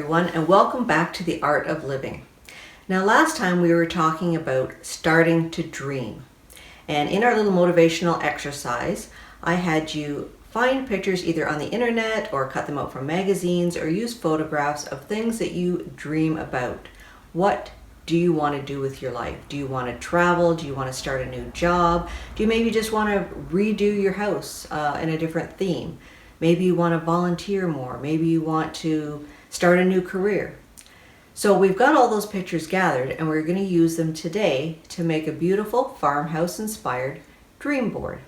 everyone, and welcome back to the Art of Living. Now, last time we were talking about starting to dream. And in our little motivational exercise, I had you find pictures either on the internet or cut them out from magazines or use photographs of things that you dream about. What do you want to do with your life? Do you want to travel? Do you want to start a new job? Do you maybe just want to redo your house in a different theme? Maybe you want to volunteer more. Maybe you want to start a new career. So we've got all those pictures gathered, and we're going to use them today to make a beautiful farmhouse inspired dream board.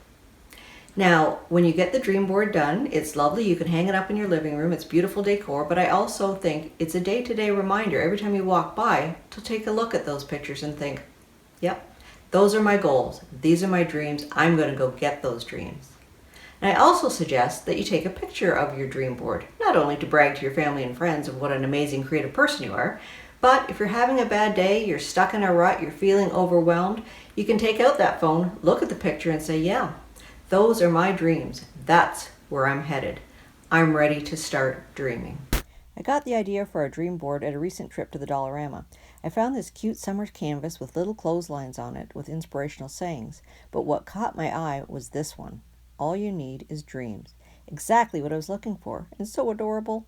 Now, when you get the dream board done, it's lovely. You can hang it up in your living room. It's beautiful decor, but I also think it's a day-to-day reminder every time you walk by to take a look at those pictures and think, yep, those are my goals. These are my dreams. I'm going to go get those dreams. And I also suggest that you take a picture of your dream board, not only to brag to your family and friends of what an amazing creative person you are, but if you're having a bad day, you're stuck in a rut, you're feeling overwhelmed, you can take out that phone, look at the picture and say, yeah, those are my dreams. That's where I'm headed. I'm ready to start dreaming. I got the idea for a dream board at a recent trip to the DollarRama. I found this cute summer canvas with little clotheslines on it with inspirational sayings, but what caught my eye was this one. All you need is dreams. Exactly what I was looking for, and so adorable.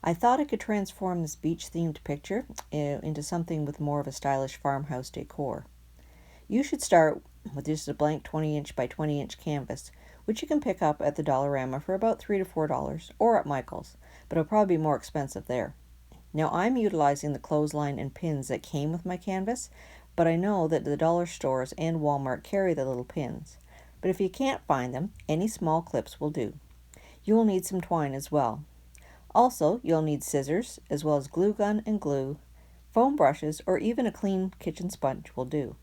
I thought I could transform this beach-themed picture into something with more of a stylish farmhouse decor. You should start with just a blank 20-inch by 20-inch canvas, which you can pick up at the DollarRama for about $3 to $4, or at Michael's, but it'll probably be more expensive there. Now, I'm utilizing the clothesline and pins that came with my canvas, but I know that the dollar stores and Walmart carry the little pins. But if you can't find them, any small clips will do. You will need some twine as well. Also, you'll need scissors, as well as glue gun and glue, foam brushes, or even a clean kitchen sponge will do.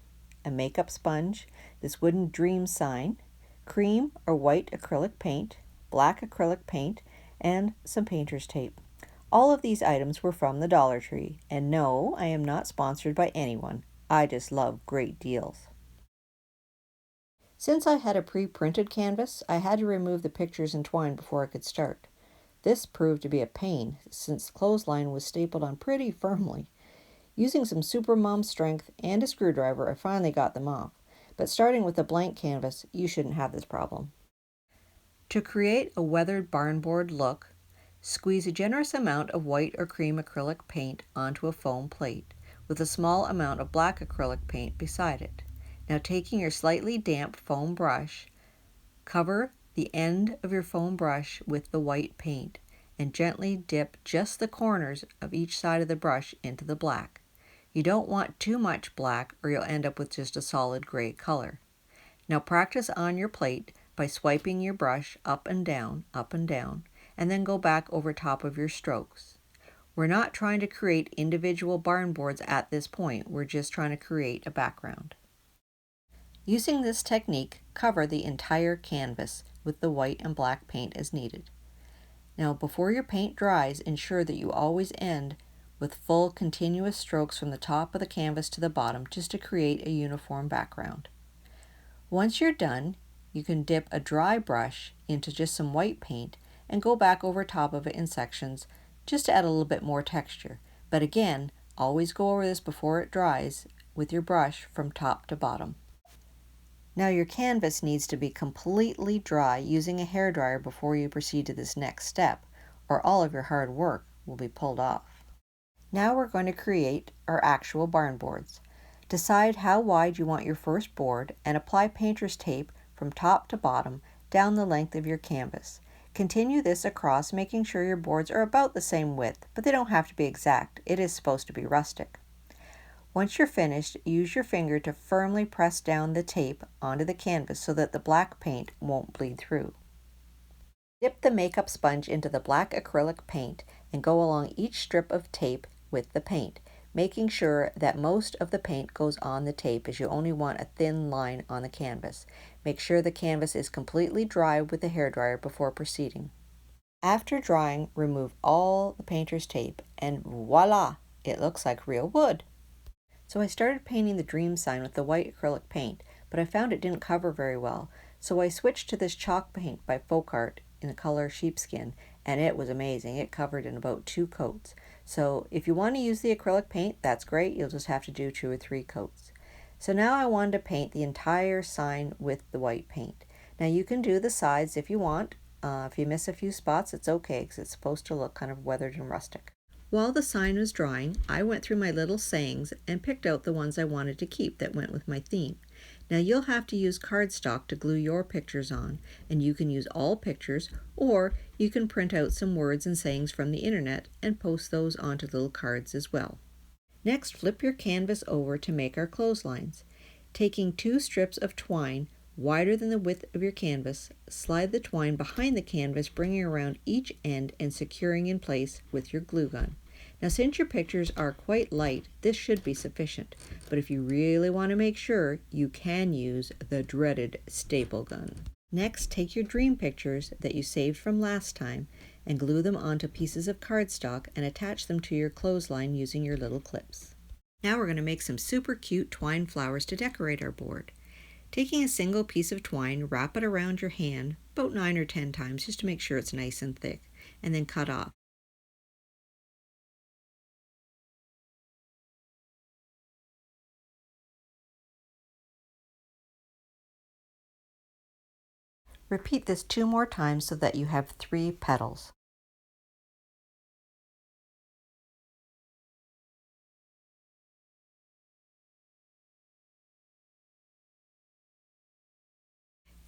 A makeup sponge, this wooden dream sign, cream or white acrylic paint, black acrylic paint, and some painter's tape. All of these items were from the Dollar Tree, and no, I am not sponsored by anyone. I just love great deals. Since I had a pre-printed canvas, I had to remove the pictures and twine before I could start. This proved to be a pain, since the clothesline was stapled on pretty firmly. Using some super mom strength and a screwdriver, I finally got them off. But starting with a blank canvas, you shouldn't have this problem. To create a weathered barn board look, squeeze a generous amount of white or cream acrylic paint onto a foam plate, with a small amount of black acrylic paint beside it. Now, taking your slightly damp foam brush, cover the end of your foam brush with the white paint and gently dip just the corners of each side of the brush into the black. You don't want too much black or you'll end up with just a solid gray color. Now, practice on your plate by swiping your brush up and down, and then go back over top of your strokes. We're not trying to create individual barn boards at this point. We're just trying to create a background. Using this technique, cover the entire canvas with the white and black paint as needed. Now, before your paint dries, ensure that you always end with full continuous strokes from the top of the canvas to the bottom just to create a uniform background. Once you're done, you can dip a dry brush into just some white paint and go back over top of it in sections just to add a little bit more texture. But again, always go over this before it dries with your brush from top to bottom. Now, your canvas needs to be completely dry using a hairdryer before you proceed to this next step, or all of your hard work will be pulled off. Now we're going to create our actual barn boards. Decide how wide you want your first board and apply painter's tape from top to bottom down the length of your canvas. Continue this across, making sure your boards are about the same width, but they don't have to be exact. It is supposed to be rustic. Once you're finished, use your finger to firmly press down the tape onto the canvas so that the black paint won't bleed through. Dip the makeup sponge into the black acrylic paint and go along each strip of tape with the paint, making sure that most of the paint goes on the tape as you only want a thin line on the canvas. Make sure the canvas is completely dry with the hairdryer before proceeding. After drying, remove all the painter's tape and voila, it looks like real wood. So I started painting the dream sign with the white acrylic paint, but I found it didn't cover very well, so I switched to this chalk paint by FolkArt in the color Sheepskin, and it was amazing. It covered in about 2 coats. So if you want to use the acrylic paint, that's great. You'll just have to do 2 or 3 coats. So now I wanted to paint the entire sign with the white paint. Now you can do the sides if you want. If you miss a few spots, it's okay because it's supposed to look kind of weathered and rustic. While the sign was drying, I went through my little sayings and picked out the ones I wanted to keep that went with my theme. Now you'll have to use cardstock to glue your pictures on, and you can use all pictures, or you can print out some words and sayings from the internet and post those onto little cards as well. Next, flip your canvas over to make our clotheslines. Taking 2 strips of twine wider than the width of your canvas, slide the twine behind the canvas, bringing around each end and securing in place with your glue gun. Now, since your pictures are quite light, this should be sufficient, but if you really want to make sure, you can use the dreaded staple gun. Next, take your dream pictures that you saved from last time and glue them onto pieces of cardstock and attach them to your clothesline using your little clips. Now we're going to make some super cute twine flowers to decorate our board. Taking a single piece of twine, wrap it around your hand about 9 or 10 times just to make sure it's nice and thick, and then cut off. Repeat this 2 more times so that you have 3 petals.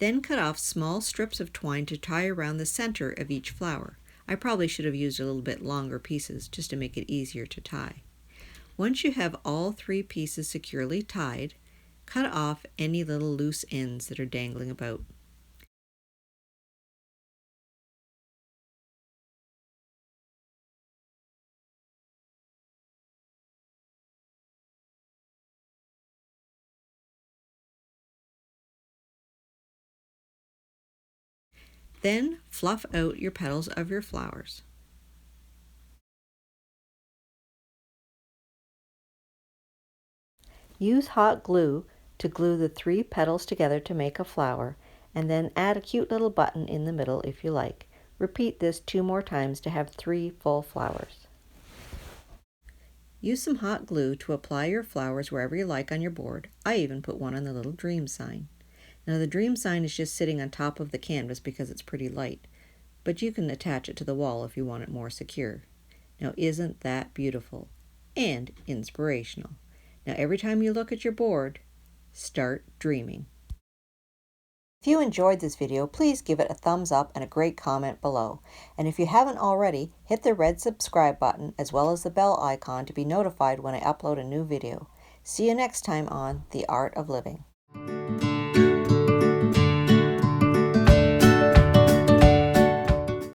Then cut off small strips of twine to tie around the center of each flower. I probably should have used a little bit longer pieces just to make it easier to tie. Once you have all 3 pieces securely tied, cut off any little loose ends that are dangling about. Then fluff out your petals of your flowers. Use hot glue to glue the 3 petals together to make a flower, and then add a cute little button in the middle if you like. Repeat this 2 more times to have 3 full flowers. Use some hot glue to apply your flowers wherever you like on your board. I even put one on the little dream sign. Now the dream sign is just sitting on top of the canvas because it's pretty light, but you can attach it to the wall if you want it more secure. Now isn't that beautiful and inspirational? Now every time you look at your board, start dreaming. If you enjoyed this video, please give it a thumbs up and a great comment below. And if you haven't already, hit the red subscribe button as well as the bell icon to be notified when I upload a new video. See you next time on The Art of Living.